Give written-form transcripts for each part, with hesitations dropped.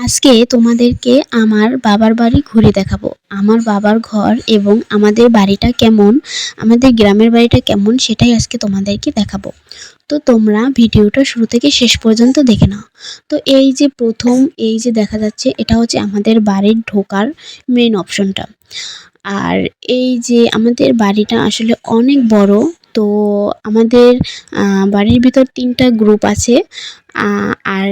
আজকে তোমাদেরকে আমার বাবার বাড়ি ঘুরে দেখাবো। আমার বাবার ঘর এবং আমাদের বাড়িটা কেমন, আমাদের গ্রামের বাড়িটা কেমন সেটাই আজকে তোমাদেরকে দেখাবো। তো তোমরা ভিডিওটা শুরু থেকে শেষ পর্যন্ত দেখে নাও। তো এই যে প্রথম এই যে দেখা যাচ্ছে এটা হচ্ছে আমাদের বাড়ির ঢোকার মেন অপশনটা। আর এই যে আমাদের বাড়িটা আসলে অনেক বড়। তো আমাদের বাড়ির ভিতর ৩টা গ্রুপ আছে। আর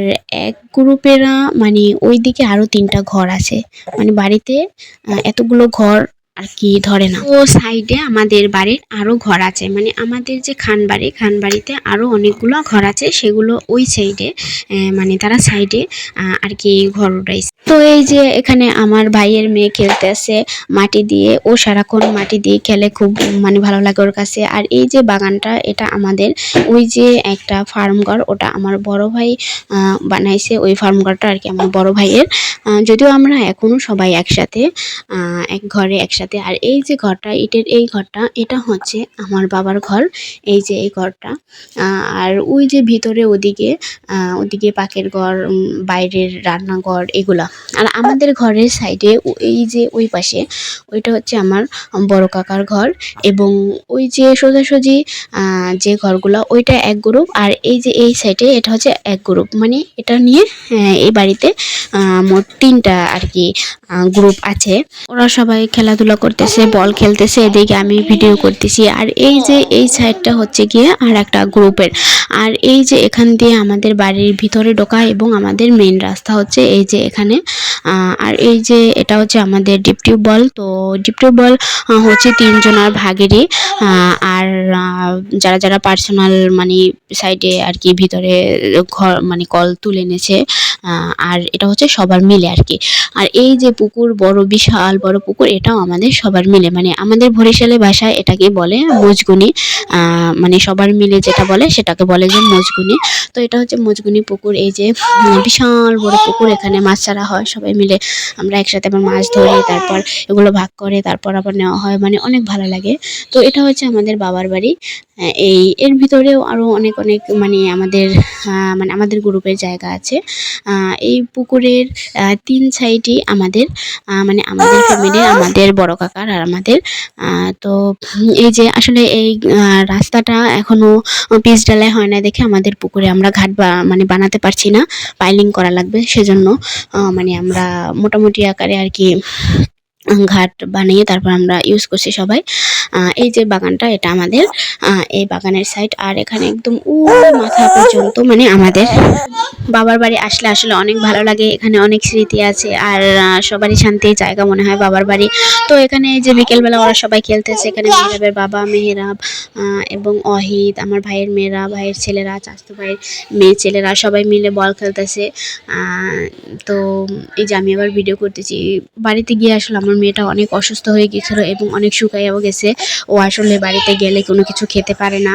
এক গ্রুপেরা মানে ওইদিকে আরো ৩টা ঘর আছে, মানে বাড়িতে এতগুলো ঘর আর কি ধরে না। তো সাইডে আমাদের বাড়ির আরো ঘর আছে, মানে আমাদের যে খানবাড়িতে আরো অনেকগুলো ঘর আছে, সেগুলো ওই সাইডে মানে তারা সাইডে আর কি ঘর উঠাইছে। তো এই যে এখানে আমার ভাইয়ের মেয়ে খেলতে আছে মাটি দিয়ে, ও সারাক্ষণ মাটি দিয়ে খেলে, খুব মানে ভালো লাগে ওর কাছে। আর এই যে বাগানটা এটা আমাদের ওই যে একটা ফার্ম ঘর, ওটা আমার বড় ভাই বানাইছে। ওই ফার্ম ঘরটা আর কি আমার বড় ভাইয়ের। যদিও আমরা এখনো সবাই একসাথে এক ঘরে একসাথে। আর এই যে ঘরটা, ইটের এই ঘরটা, এটা হচ্ছে আমার বাবার ঘর। এই যে এই ঘরটা, আর ওই যে ভিতরে ওদিকে পাকের ঘর, বাইরের রান্নাঘর এগুলা। আর আমাদের ঘরের সাইডে এই যে ওই পাশে ওইটা হচ্ছে আমার বড় কাকার ঘর। এবং ওই যে সোজাসুজি যে ঘরগুলো ওইটা এক গ্রুপ, আর এই যে এই সাইডে এটা হচ্ছে এক গ্রুপ। মানে এটা নিয়ে এই বাড়িতে মোট 3টা আর কি গ্রুপ আছে। ওরা সবাই খেলাধুলা করতেছে, বল খেলতেছে, এদিকে আমি ভিডিও করতেছি। আর এই যে এই সাইডটা হচ্ছে গিয়ে আর একটা গ্রুপের। আর এই যে এখান দিয়ে আমাদের বাড়ির ভিতরে ঢোকা এবং আমাদের মেন রাস্তা হচ্ছে এই যে এখানে। আর এই যে এটা হচ্ছে আমাদের ডিপ টিউবওয়েল। তো ডিপ টিউবওয়েল হচ্ছে 3 জনের ভাগেরই। আর যারা যারা পার্সোনাল মানে সাইডে আর কি ভিতরে ঘর মানে কল তুলে এনেছে। আর এটা হচ্ছে সবার মিলে আর কি। আর এই যে পুকুর, বড় বিশাল বড় পুকুর, এটাও আমাদের সবার মিলে, মানে আমাদের বরিশালে ভাষায় এটাকে বলে মজগুনি। মানে সবার মিলে যেটা বলে সেটাকে বলে যে মজগুনি। তো এটা হচ্ছে মজগুনি পুকুর। এই যে বিশাল বড় পুকুর, এখানে মাছ ছাড়া হয় সবাই মিলে, আমরা একসাথে আবার মাছ ধরি, তারপর এগুলো ভাগ করে তারপর আবার নেওয়া হয়, মানে অনেক ভালো লাগে। তো এটা হচ্ছে আমাদের বাবার বাড়ি। এর ভিতরেও আরো অনেক অনেক মানে আমাদের গ্রুপের জায়গা আছে। এই পুকুরের 3 সাইডই আমাদের, মানে আমাদের ফ্যামিলির, আমাদের বড় কাকার আর আমাদের। তো এই যে আসলে এই রাস্তাটা এখনো পিচ ঢালাই হয় না দেখে আমাদের পুকুরে আমরা ঘাট মানে বানাতে পারছি না, পাইলিং করা লাগবে, সেজন্য মানে আমরা মোটামুটি আকারে আর কি ঘাট বানিয়ে তারপর আমরা ইউজ করছি সবাই। এই যে বাগানটা এটা আমাদের, এই বাগানের সাইড। আর এখানে একদম মাথা পর্যন্ত মানে আমাদের বাবার বাড়ি আসলে আসলে অনেক ভালো লাগে, এখানে অনেক স্মৃতি আছে। আর সবারই শান্তির জায়গা মনে হয় বাবার বাড়ি। তো এখানে এই যে বিকেলবেলা ওরা সবাই খেলতেছে, এখানে মেহরাবের বাবা, মেহরাব এবং অহিদ, আমার ভাইয়ের মেয়েরা, ভাইয়ের ছেলেরা, চাচাতো ভাইয়ের মেয়ে ছেলেরা সবাই মিলে বল খেলতেছে। তো এই যে আমি আবার ভিডিও করতেছি। বাড়িতে গিয়ে আসলে আমার মেয়েটা অনেক অসুস্থ হয়ে গিয়েছিল এবং অনেক শুকাইয়াও গেছে। ও আসলে বাড়িতে গেলে কোনো কিছু খেতে পারে না,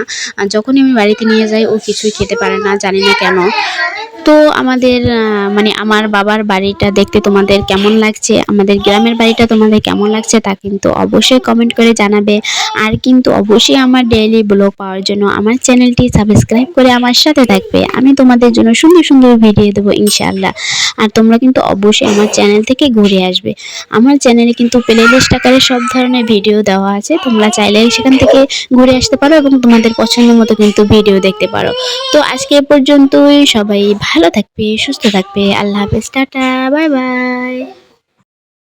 যখনই আমি বাড়িতে নিয়ে যাই ও কিছুই খেতে পারে না, জানি না কেন। তো আমাদের মানে আমার বাবার বাড়িটা দেখতে তোমাদের কেমন লাগছে, আমাদের গ্রামের বাড়িটা তোমাদের কেমন লাগছে তা কিন্তু অবশ্যই কমেন্ট করে জানাবে। আর কিন্তু অবশ্যই আমার ডেইলি ব্লগ পাওয়ার জন্য আমার চ্যানেলটি সাবস্ক্রাইব করে আমার সাথে থাকবে, আমি তোমাদের জন্য সুন্দর সুন্দর ভিডিও দেবো ইনশাআল্লাহ। আর তোমরা কিন্তু অবশ্যই আমার চ্যানেল থেকে ঘুরে আসবে। আমার চ্যানেলে কিন্তু প্লেলিস্ট আকারে সব ধরনের ভিডিও দেওয়া আছে, তোমরা চাইলে সেখান থেকে ঘুরে আসতে পারো এবং তোমাদের পছন্দ মতো কিন্তু ভিডিও দেখতে পারো। তো আজকে এ পর্যন্তই, সবাই ভালো থাকবে, সুস্থ থাকবে, আল্লাহ হাফেজ, টাটা, বাই বাই।